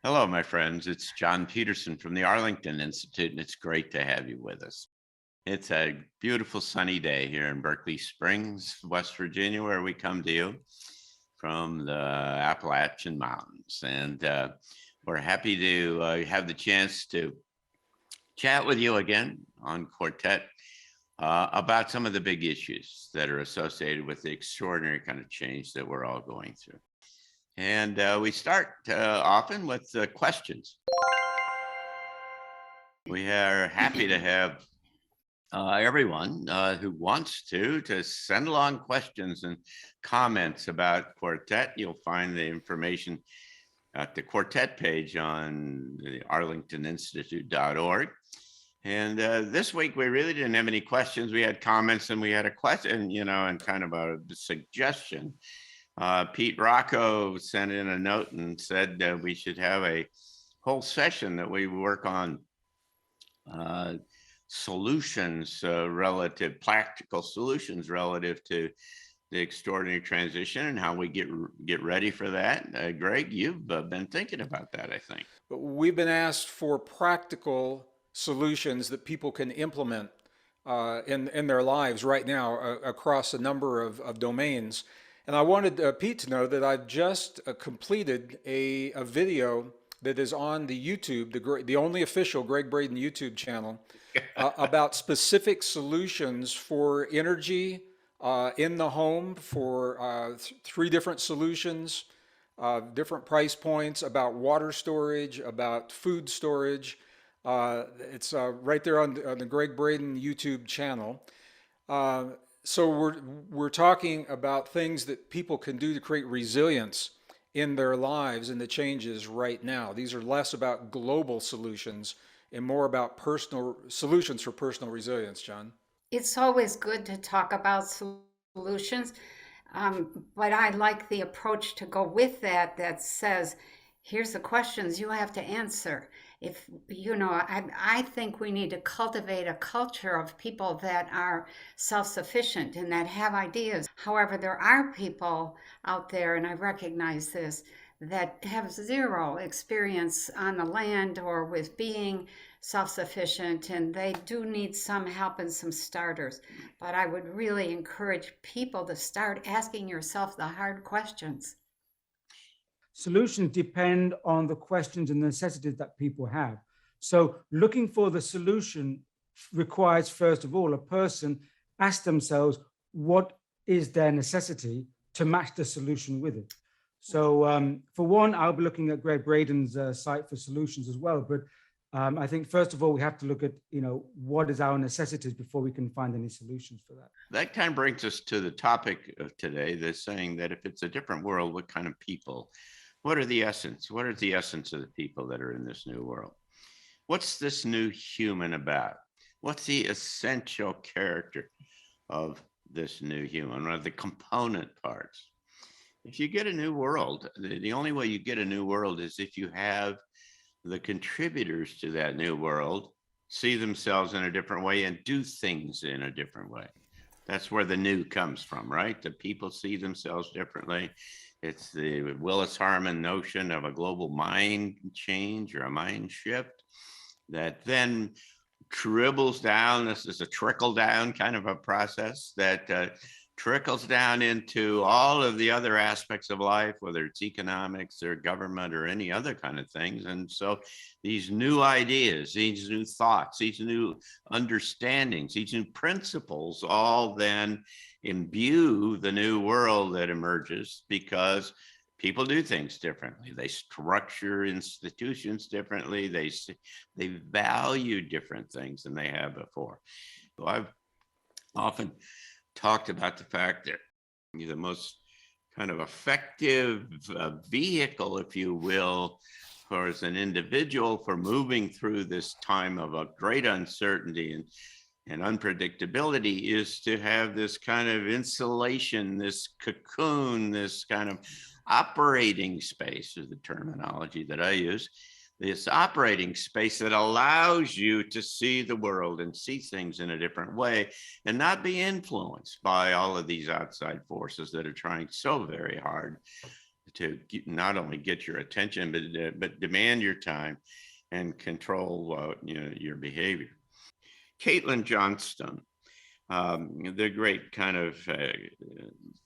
Hello, my friends. It's John Petersen from the Arlington Institute, and it's great to have you with us. It's a beautiful sunny day here in Berkeley Springs, West Virginia, where we come to you from the Appalachian Mountains. And we're happy to have the chance to chat with you again on Quartet about some of the big issues that are associated with the extraordinary kind of change that we're all going through. And we start often with questions. We are happy to have everyone who wants to send along questions and comments about Quartet. You'll find the information at the Quartet page on the arlingtoninstitute.org. And this week, we really didn't have any questions. We had comments and we had a question, and kind of a suggestion. Pete Rocco sent in a note and said we should have a whole session that we work on solutions practical solutions relative to the extraordinary transition and how we get ready for that. Greg, you've been thinking about that, I think. But we've been asked for practical solutions that people can implement in their lives right now across a number of domains. And I wanted Pete to know that I've just completed a video that is on the YouTube, the only official Gregg Braden YouTube channel, about specific solutions for energy in the home, for 3 different solutions, different price points, about water storage, about food storage. It's right there on the Gregg Braden YouTube channel. So we're talking about things that people can do to create resilience in their lives and the changes right now. These are less about global solutions and more about personal solutions for personal resilience, John. It's always good to talk about solutions, but I like the approach to go with that says, here's the questions you have to answer. If I think we need to cultivate a culture of people that are self-sufficient and that have ideas. However, there are people out there, and I recognize this, that have zero experience on the land or with being self-sufficient, and they do need some help and some starters. But I would really encourage people to start asking yourself the hard questions. Solutions depend on the questions and necessities that people have. So looking for the solution requires, first of all, a person ask themselves, what is their necessity to match the solution with it? So for one, I'll be looking at Gregg Braden's site for solutions as well. But I think, first of all, we have to look at, what is our necessities before we can find any solutions for that. That kind of brings us to the topic of today. They're saying that if it's a different world, what kind of people? What are the essence? What is the essence of the people that are in this new world? What's this new human about? What's the essential character of this new human? What are the component parts? If you get a new world, the only way you get a new world is if you have the contributors to that new world see themselves in a different way and do things in a different way. That's where the new comes from, right? The people see themselves differently. It's the Willis Harman notion of a global mind change or a mind shift that then dribbles down. This is a trickle down kind of a process that trickles down into all of the other aspects of life, whether it's economics or government or any other kind of things. And so these new ideas, these new thoughts, these new understandings, these new principles all then imbue the new world that emerges because people do things differently. They structure institutions differently. They value different things than they have before. So I've often talked about the fact that the most kind of effective vehicle, if you will, for as an individual for moving through this time of a great uncertainty and unpredictability is to have this kind of insulation, this cocoon, this kind of operating space is the terminology that I use. This operating space that allows you to see the world and see things in a different way and not be influenced by all of these outside forces that are trying so very hard not only get your attention, but demand your time and control your behavior. Caitlin Johnston, the great kind of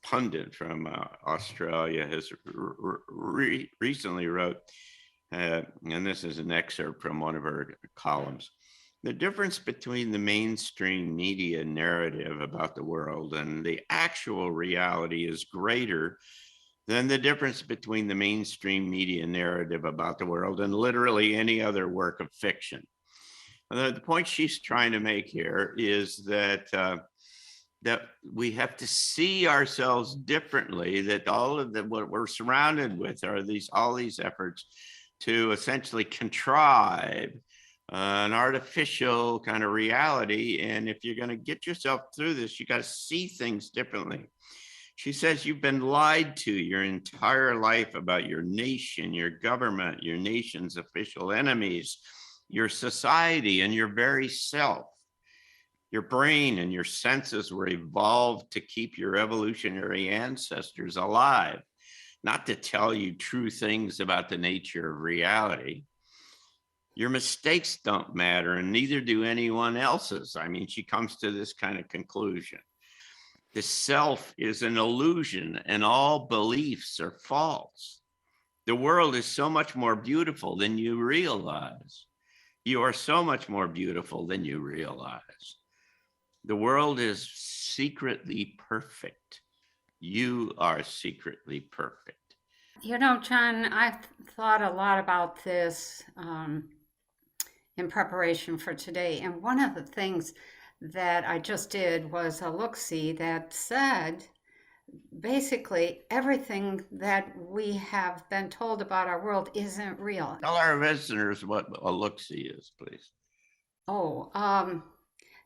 pundit from Australia, has recently wrote, and this is an excerpt from one of her columns: the difference between the mainstream media narrative about the world and the actual reality is greater than the difference between the mainstream media narrative about the world and literally any other work of fiction. The point she's trying to make here is that that we have to see ourselves differently, that all of what we're surrounded with are all these efforts to essentially contrive an artificial kind of reality. And if you're going to get yourself through this, you got to see things differently. She says you've been lied to your entire life about your nation, your government, your nation's official enemies, your society, and your very self. Your brain and your senses were evolved to keep your evolutionary ancestors alive, not to tell you true things about the nature of reality. Your mistakes don't matter, and neither do anyone else's. I mean, she comes to this kind of conclusion. The self is an illusion, and all beliefs are false. The world is so much more beautiful than you realize. You are so much more beautiful than you realize. The world is secretly perfect. You are secretly perfect. You know, John, I've thought a lot about this in preparation for today. And one of the things that I just did was a look-see that said basically everything that we have been told about our world isn't real. Tell our listeners what a look-see is, please.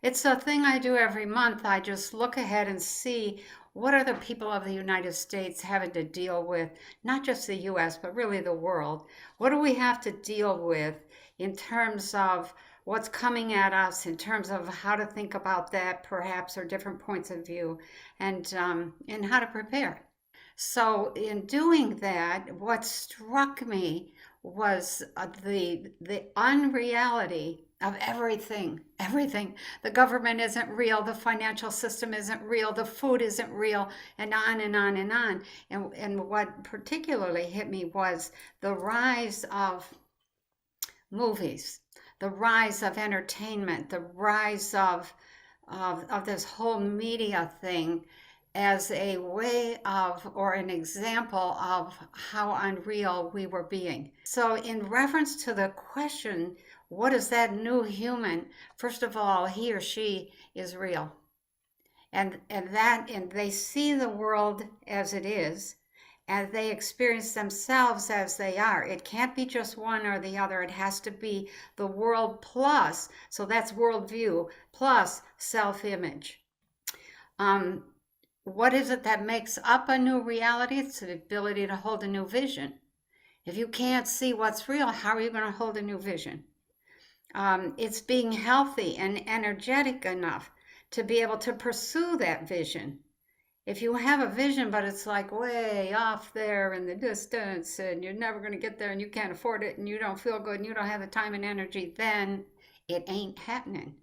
It's a thing I do every month. I just look ahead and see what are the people of the United States having to deal with, not just the US, but really the world. What do we have to deal with in terms of what's coming at us, in terms of how to think about that perhaps, or different points of view, and how to prepare. So in doing that, what struck me was the unreality of everything. The government isn't real, the financial system isn't real, the food isn't real, and on and on and on. And what particularly hit me was the rise of movies, the rise of entertainment, the rise of this whole media thing as a way of, or an example of, how unreal we were being. So in reference to the question, what is that new human? First of all, he or she is real. And they see the world as it is, and they experience themselves as they are. It can't be just one or the other. It has to be the world plus, so that's worldview, plus self-image. What is it that makes up a new reality? It's the ability to hold a new vision. If you can't see what's real, how are you going to hold a new vision? It's being healthy and energetic enough to be able to pursue that vision. If you have a vision, but it's like way off there in the distance, and you're never going to get there, and you can't afford it, and you don't feel good, and you don't have the time and energy, then it ain't happening.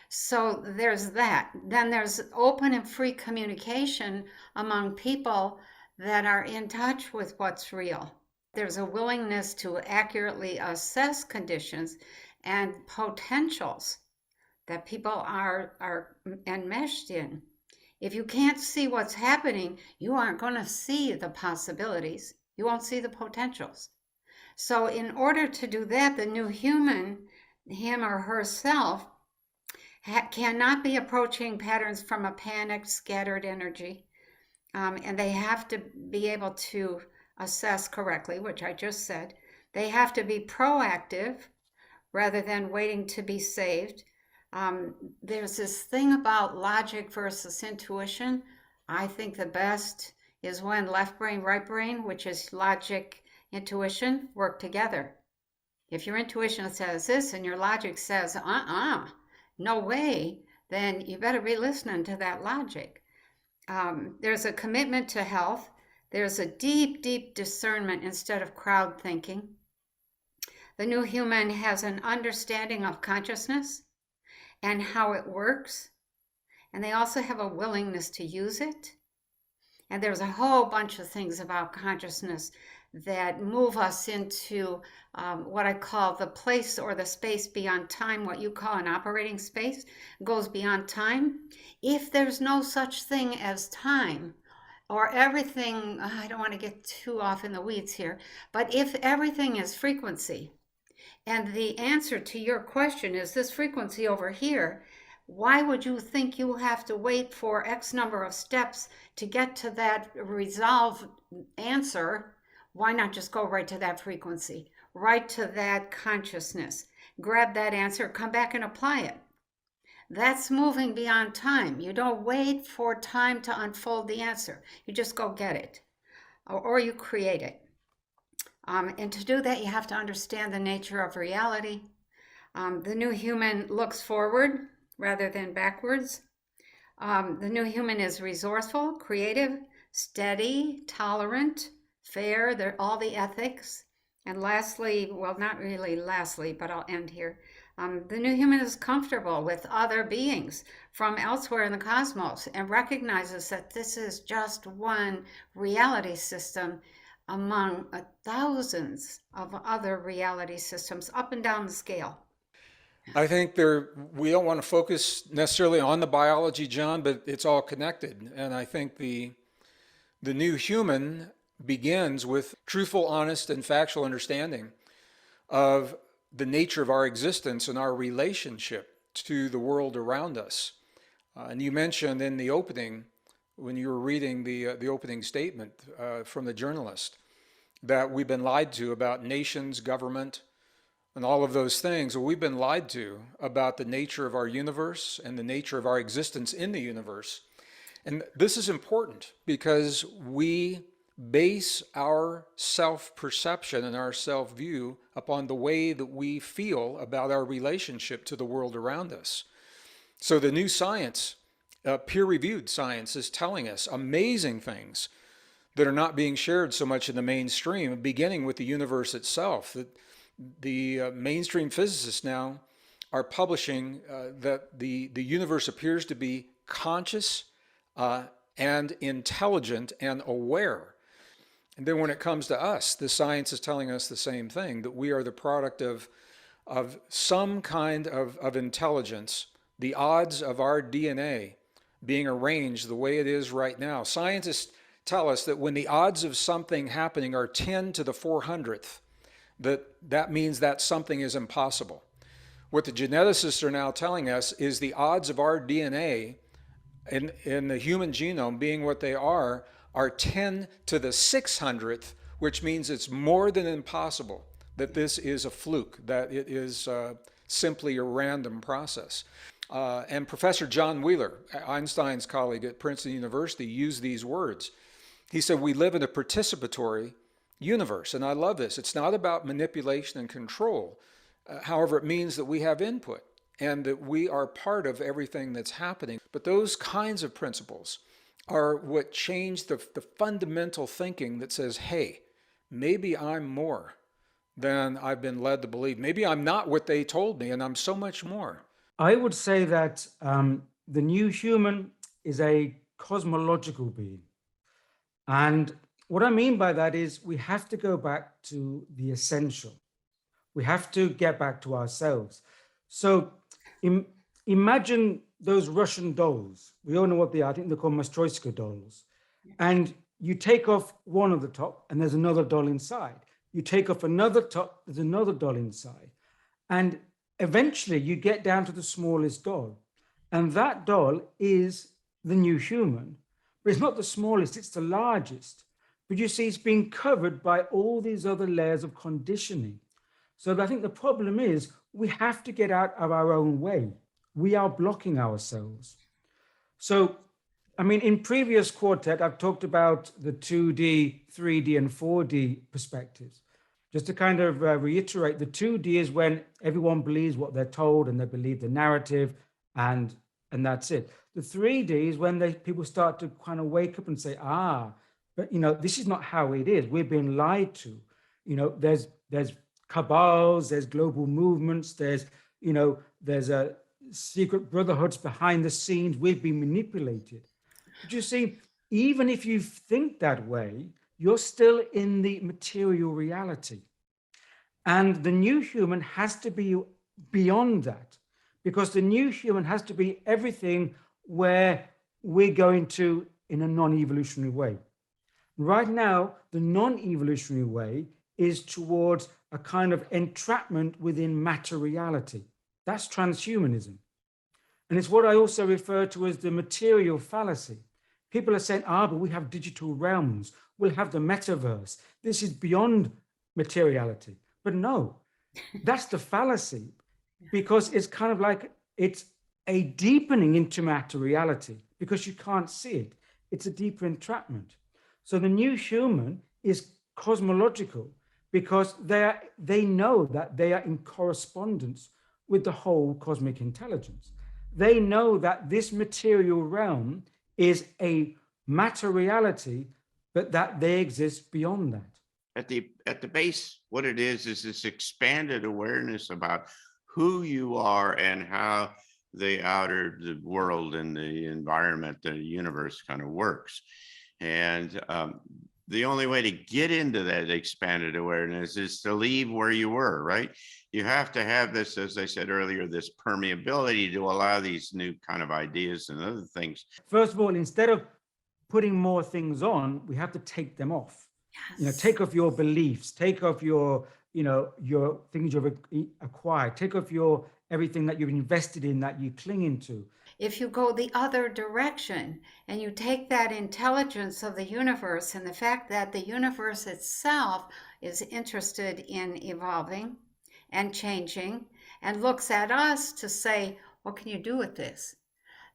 So there's that. Then there's open and free communication among people that are in touch with what's real. There's a willingness to accurately assess conditions and potentials that people are enmeshed in. If you can't see what's happening, you aren't going to see the possibilities. You won't see the potentials. So in order to do that, the new human, him or herself, cannot be approaching patterns from a panicked, scattered energy. And they have to be able to assess correctly, which I just said. They have to be proactive rather than waiting to be saved. There's this thing about logic versus intuition. I think the best is when left brain, right brain, which is logic, intuition, work together. If your intuition says this and your logic says, no way, then you better be listening to that logic. There's a commitment to health. There's a deep, deep discernment instead of crowd thinking. The new human has an understanding of consciousness and how it works. And they also have a willingness to use it. And there's a whole bunch of things about consciousness that move us into what I call the place or the space beyond time, what you call an operating space, goes beyond time. If there's no such thing as time, or everything, I don't want to get too off in the weeds here, but if everything is frequency, and the answer to your question is this frequency over here, why would you think you have to wait for X number of steps to get to that resolve answer? Why not just go right to that frequency, right to that consciousness? Grab that answer, come back and apply it. That's moving beyond time. You don't wait for time to unfold the answer. You just go get it, or you create it. And to do that, you have to understand the nature of reality. The new human looks forward rather than backwards. The new human is resourceful, creative, steady, tolerant, fair. They're all the ethics. And lastly, well, not really lastly, but I'll end here. The new human is comfortable with other beings from elsewhere in the cosmos and recognizes that this is just one reality system among thousands of other reality systems up and down the scale. I think we don't want to focus necessarily on the biology, John, but it's all connected. And I think the new human begins with truthful, honest, and factual understanding of the nature of our existence and our relationship to the world around us. And you mentioned in the opening, when you were reading the opening statement from the journalist, that we've been lied to about nations, government, and all of those things. Well, we've been lied to about the nature of our universe and the nature of our existence in the universe. And this is important because we base our self-perception and our self-view upon the way that we feel about our relationship to the world around us. So the new science, peer-reviewed science, is telling us amazing things that are not being shared so much in the mainstream, beginning with the universe itself. The mainstream physicists now are publishing that the universe appears to be conscious and intelligent and aware. And then when it comes to us, the science is telling us the same thing, that we are the product of some kind of intelligence, the odds of our DNA being arranged the way it is right now. Scientists tell us that when the odds of something happening are 10 to the 400th, that means that something is impossible. What the geneticists are now telling us is the odds of our DNA in the human genome being what they are 10 to the 600th, which means it's more than impossible that this is a fluke, that it is simply a random process. And Professor John Wheeler, Einstein's colleague at Princeton University, used these words. He said, we live in a participatory universe. And I love this. It's not about manipulation and control. However, it means that we have input and that we are part of everything that's happening. But those kinds of principles are what change the fundamental thinking that says, hey, maybe I'm more than I've been led to believe. Maybe I'm not what they told me, and I'm so much more. I would say that the new human is a cosmological being. And what I mean by that is we have to go back to the essential. We have to get back to ourselves. So imagine those Russian dolls. We all know what they are. I think they're called Mastroiska dolls. And you take off one of the top and there's another doll inside. You take off another top, there's another doll inside. And eventually you get down to the smallest doll. And that doll is the new human. But it's not the smallest, it's the largest. But you see, it's being covered by all these other layers of conditioning. So I think the problem is we have to get out of our own way. We are blocking ourselves. So, I mean, in previous Quartet, I've talked about the 2D, 3D, and 4D perspectives. Just to kind of reiterate, the 2D is when everyone believes what they're told and they believe the narrative, and that's it. The 3D is when people start to kind of wake up and say, But this is not how it is. We're being lied to. There's cabals, there's global movements, there's a secret brotherhoods behind the scenes. We've been manipulated. But you see, even if you think that way, you're still in the material reality. And the new human has to be beyond that, because the new human has to be everything where we're going to in a non-evolutionary way. Right now, the non-evolutionary way is towards a kind of entrapment within materiality. That's transhumanism. And it's what I also refer to as the material fallacy. People are saying, but we have digital realms. We'll have the metaverse. This is beyond materiality. But no, that's the fallacy, because it's kind of like it's a deepening into materiality because you can't see it. It's a deeper entrapment. So the new human is cosmological because they know that they are in correspondence with the whole cosmic intelligence. They know that this material realm is a materiality, but that they exist beyond that. At the base, what it is this expanded awareness about who you are and how the world and the environment, the universe kind of works. And the only way to get into that expanded awareness is to leave where you were, right? You have to have this, as I said earlier, this permeability to allow these new kind of ideas and other things. First of all, instead of putting more things on, we have to take them off. Yes. Take off your beliefs, take off your things you've acquired, take off everything that you've invested in, that you cling into. If you go the other direction and you take that intelligence of the universe and the fact that the universe itself is interested in evolving and changing and looks at us to say, what can you do with this?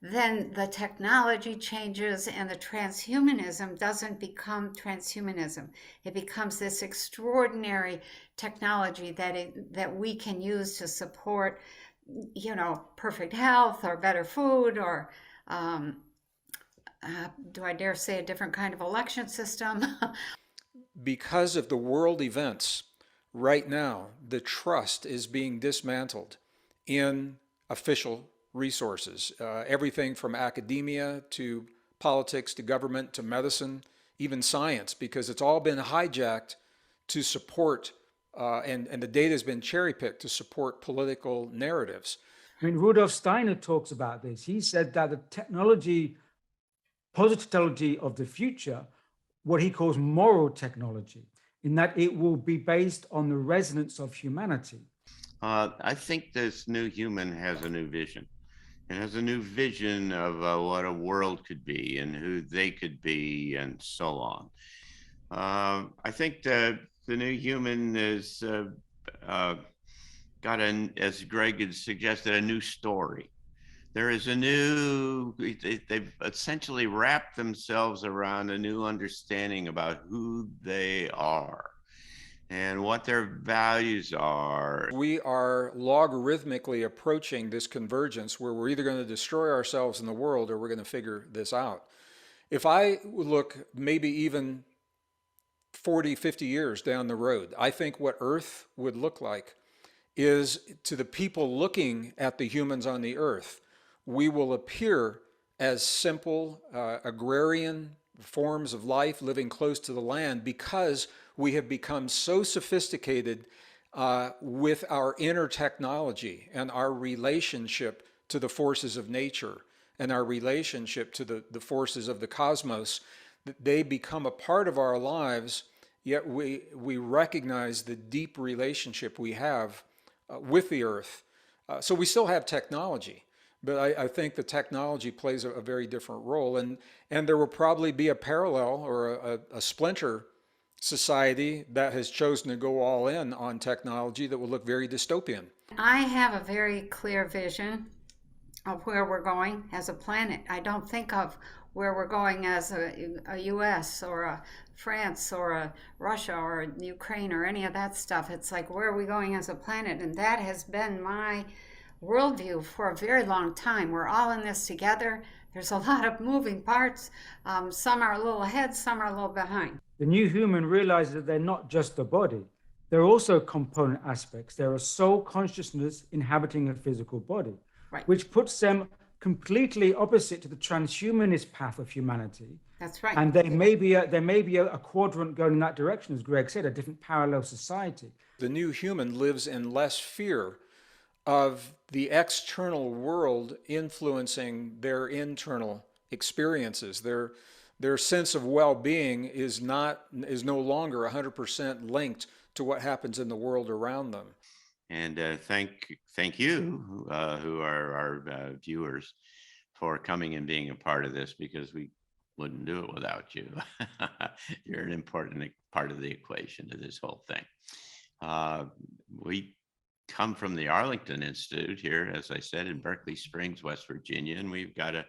Then the technology changes and the transhumanism doesn't become transhumanism. It becomes this extraordinary technology that we can use to support, perfect health or better food or, do I dare say, a different kind of election system? Because of the world events right now, the trust is being dismantled in official resources, everything from academia to politics to government to medicine, even science, because it's all been hijacked to support, and the data has been cherry-picked to support political narratives. I mean, Rudolf Steiner talks about this. He said that the positive technology of the future, what he calls moral technology, in that it will be based on the resonance of humanity. I think this new human has a new vision. It has a new vision of what a world could be and who they could be and so on. I think that the new human is got as Gregg had suggested, a new story. There is they've essentially wrapped themselves around a new understanding about who they are and what their values are. We are logarithmically approaching this convergence where we're either going to destroy ourselves in the world or we're going to figure this out. If I look maybe even 40, 50 years down the road, I think what Earth would look like is, to the people looking at the humans on the Earth, we will appear as simple agrarian forms of life living close to the land, because we have become so sophisticated with our inner technology and our relationship to the forces of nature and our relationship to the forces of the cosmos, that they become a part of our lives, yet we recognize the deep relationship we have with the earth. So we still have technology, but I think the technology plays a very different role, and there will probably be a parallel or a splinter society that has chosen to go all in on technology that will look very dystopian. I have a very clear vision of where we're going as a planet. I don't think of where we're going as a US or a France or a Russia or Ukraine or any of that stuff. It's like, where are we going as a planet? And that has been my worldview for a very long time. We're all in this together. There's a lot of moving parts. Some are a little ahead, some are a little behind. The new human realizes that they're not just the body. There are also component aspects. There are soul consciousness inhabiting a physical body, Right. which puts them completely opposite to the transhumanist path of humanity. That's right. And there may be a quadrant going in that direction, as Gregg said, a different parallel society. The new human lives in less fear of the external world influencing their internal experiences. Their sense of well-being is no longer 100% linked to what happens in the world around them. And thank you, who are our viewers, for coming and being a part of this, because we wouldn't do it without you. You're an important part of the equation to this whole thing. We come from the Arlington Institute here, as I said, in Berkeley Springs, West Virginia, and we've got a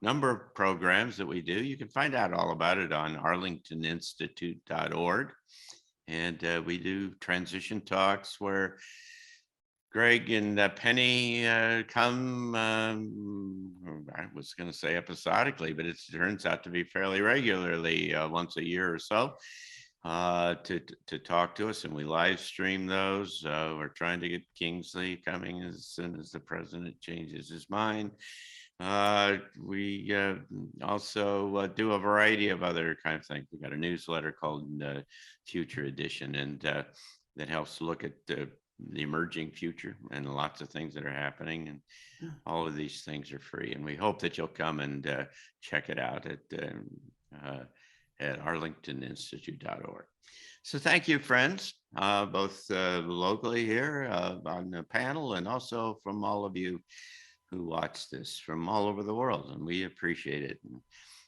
number of programs that we do. You can find out all about it on arlingtoninstitute.org. And we do transition talks where Gregg and Penny come, I was going to say episodically, but it turns out to be fairly regularly, once a year or so, to talk to us, and we live stream those. We're trying to get Kingsley coming as soon as the president changes his mind. We also do a variety of other kind of things. We got a newsletter called Future Edition, and that helps look at the emerging future and lots of things that are happening, and all of these things are free, and we hope that you'll come and check it out at arlingtoninstitute.org. So thank you, friends, both locally here on the panel, and also from all of you who watch this from all over the world, and we appreciate it. And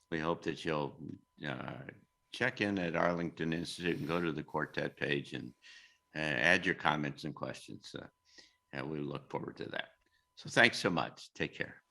we hope that you'll check in at Arlington Institute and go to the Quartet page and add your comments and questions. And we look forward to that. So thanks so much. Take care.